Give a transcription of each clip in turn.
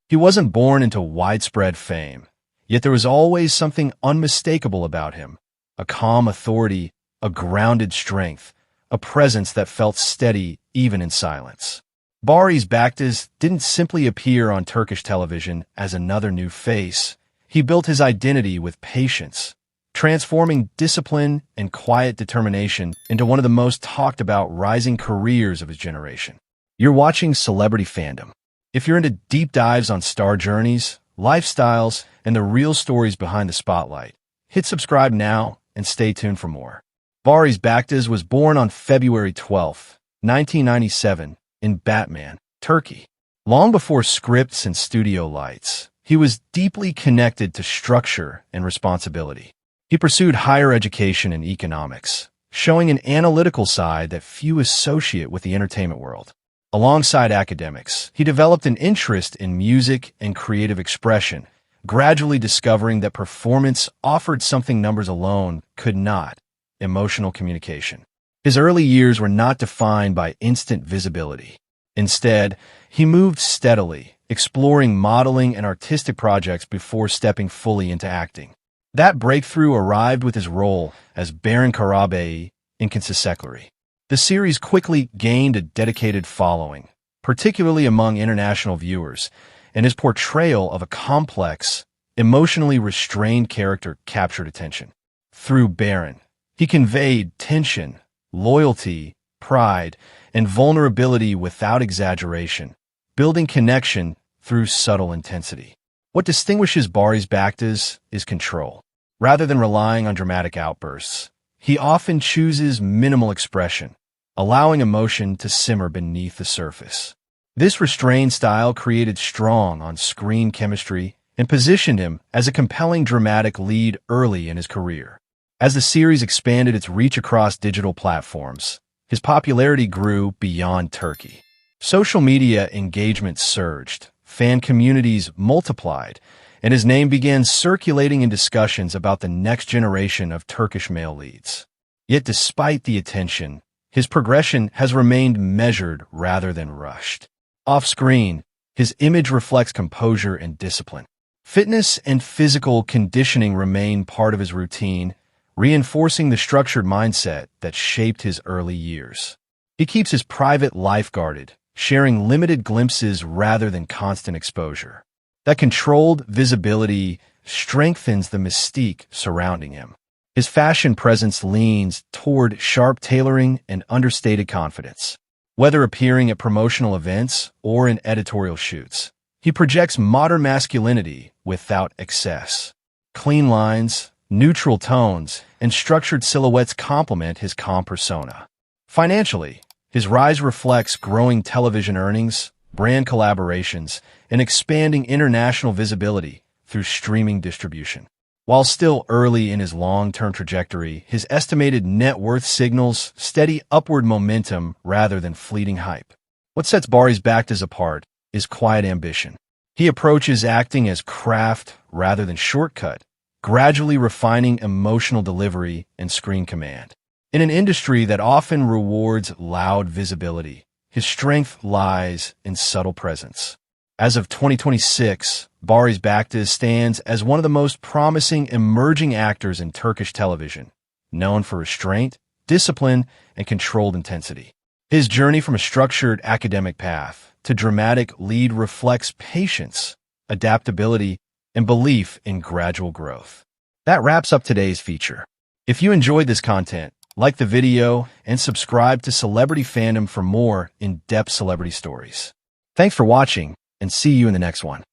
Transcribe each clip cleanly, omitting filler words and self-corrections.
He wasn't born into widespread fame, yet there was always something unmistakable about him, a calm authority, a grounded strength, a presence that felt steady even in silence. Baris Baktaş didn't simply appear on Turkish television as another new face. He built his identity with patience, transforming discipline and quiet determination into one of the most talked about rising careers of his generation. You're watching Celebrity Fandom. If you're into deep dives on star journeys, lifestyles, and the real stories behind the spotlight, hit subscribe now and stay tuned for more. Baris Baktaş was born on February 12, 1997, in Batman, Turkey. Long before scripts and studio lights, he was deeply connected to structure and responsibility. He pursued higher education in economics, showing an analytical side that few associate with the entertainment world. Alongside academics, he developed an interest in music and creative expression, gradually discovering that performance offered something numbers alone could not: emotional communication. His early years were not defined by instant visibility. Instead, he moved steadily, exploring modeling and artistic projects before stepping fully into acting. That breakthrough arrived with his role as Baron Karabey in Çiçekleri. The series quickly gained a dedicated following, particularly among international viewers, and his portrayal of a complex, emotionally restrained character captured attention. Through Baron, he conveyed tension, loyalty, pride, and vulnerability without exaggeration, building connection through subtle intensity. What distinguishes Baris Baktaş is control. Rather than relying on dramatic outbursts, he often chooses minimal expression, allowing emotion to simmer beneath the surface. This restrained style created strong on-screen chemistry and positioned him as a compelling dramatic lead early in his career. As the series expanded its reach across digital platforms, his popularity grew beyond Turkey. Social media engagement surged, fan communities multiplied, and his name began circulating in discussions about the next generation of Turkish male leads. Yet despite the attention, his progression has remained measured rather than rushed. Off-screen, his image reflects composure and discipline. Fitness and physical conditioning remain part of his routine, reinforcing the structured mindset that shaped his early years. He keeps his private life guarded, sharing limited glimpses rather than constant exposure. That controlled visibility strengthens the mystique surrounding him. His fashion presence leans toward sharp tailoring and understated confidence. Whether appearing at promotional events or in editorial shoots, he projects modern masculinity without excess. Clean lines, neutral tones, and structured silhouettes complement his calm persona. Financially, his rise reflects growing television earnings, brand collaborations, and expanding international visibility through streaming distribution. While still early in his long-term trajectory, his estimated net worth signals steady upward momentum rather than fleeting hype. What sets Baris Baktaş apart is quiet ambition. He approaches acting as craft rather than shortcut, gradually refining emotional delivery and screen command. In an industry that often rewards loud visibility, his strength lies in subtle presence. As of 2026, Baris Baktaş stands as one of the most promising emerging actors in Turkish television, known for restraint, discipline, and controlled intensity. His journey from a structured academic path to dramatic lead reflects patience, adaptability, and belief in gradual growth. That wraps up today's feature. If you enjoyed this content, like the video and subscribe to Celebrity Fandom for more in-depth celebrity stories. Thanks for watching, and see you in the next one.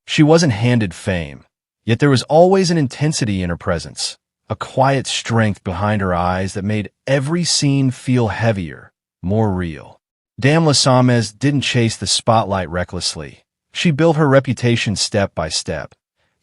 She wasn't handed fame, yet there was always an intensity in her presence, a quiet strength behind her eyes that made every scene feel heavier, more real. Damla Sönmez didn't chase the spotlight recklessly. She built her reputation step by step,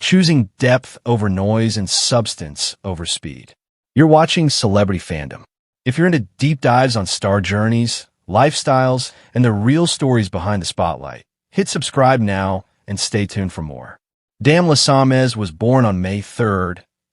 choosing depth over noise and substance over speed. You're watching Celebrity Fandom. If you're into deep dives on star journeys, lifestyles, and the real stories behind the spotlight, hit subscribe now and stay tuned for more. Damla Sönmez was born on May 3,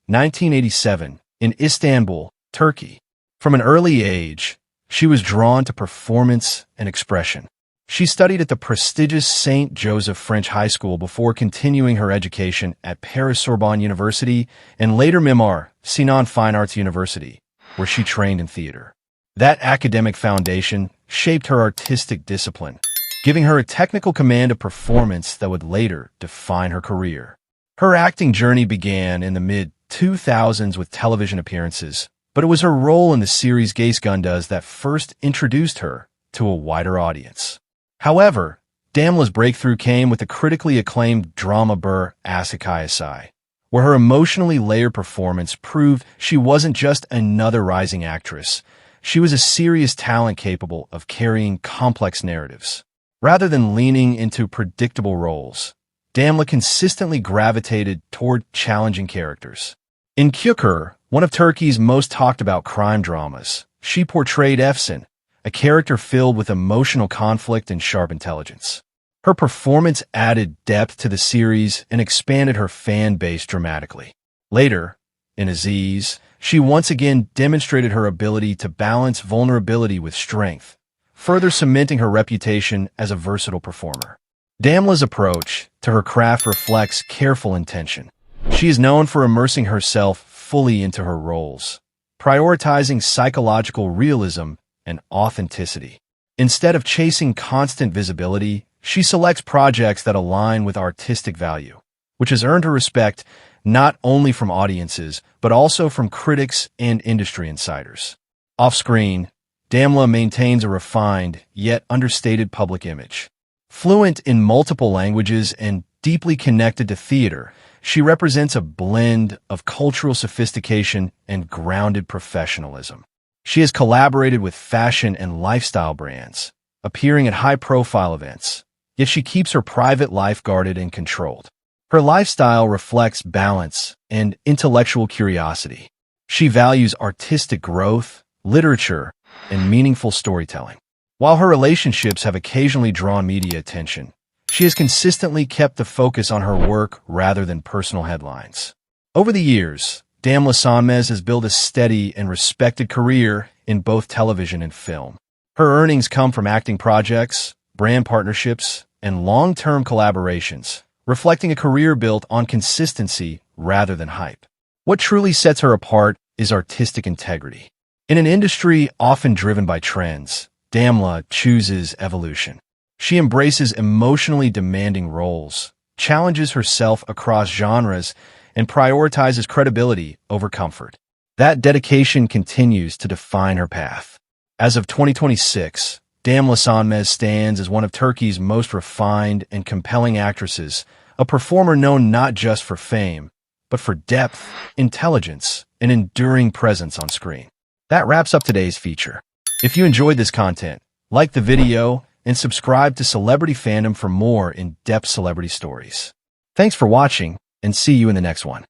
1987, in Istanbul, Turkey. From an early age, She was drawn to performance and expression. She studied at the prestigious St. Joseph French High School before continuing her education at Paris-Sorbonne University and later Mimar, Sinan Fine Arts University, where she trained in theater. That academic foundation shaped her artistic discipline, giving her a technical command of performance that would later define her career. Her acting journey began in the mid-2000s with television appearances, but it was her role in the series Geisgundas that first introduced her to a wider audience. However, Damla's breakthrough came with the critically acclaimed drama Bur Asakayasai, where her emotionally layered performance proved she wasn't just another rising actress. She was a serious talent capable of carrying complex narratives. Rather than leaning into predictable roles, Damla consistently gravitated toward challenging characters. In Çukur, one of Turkey's most talked-about crime dramas, she portrayed Efsun, a character filled with emotional conflict and sharp intelligence. Her performance added depth to the series and expanded her fan base dramatically. Later, in Aziz, she once again demonstrated her ability to balance vulnerability with strength, further cementing her reputation as a versatile performer. Damla's approach to her craft reflects careful intention. She is known for immersing herself fully into her roles, prioritizing psychological realism and authenticity. Instead of chasing constant visibility, she selects projects that align with artistic value, which has earned her respect not only from audiences, but also from critics and industry insiders. Off-screen, Damla maintains a refined, yet understated public image. Fluent in multiple languages and deeply connected to theater, she represents a blend of cultural sophistication and grounded professionalism. She has collaborated with fashion and lifestyle brands, appearing at high-profile events, yet she keeps her private life guarded and controlled. Her lifestyle reflects balance and intellectual curiosity. She values artistic growth, literature, and meaningful storytelling. While her relationships have occasionally drawn media attention, she has consistently kept the focus on her work rather than personal headlines. Over the years, Damla Sönmez has built a steady and respected career in both television and film. Her earnings come from acting projects, brand partnerships, and long-term collaborations, reflecting a career built on consistency rather than hype. What truly sets her apart is artistic integrity. In an industry often driven by trends, Damla chooses evolution. She embraces emotionally demanding roles, challenges herself across genres, and prioritizes credibility over comfort. That dedication continues to define her path. As of 2026, Damla Sönmez stands as one of Turkey's most refined and compelling actresses, a performer known not just for fame, but for depth, intelligence, and enduring presence on screen. That wraps up today's feature. If you enjoyed this content, like the video and subscribe to Celebrity Fandom for more in-depth celebrity stories. Thanks for watching, and see you in the next one.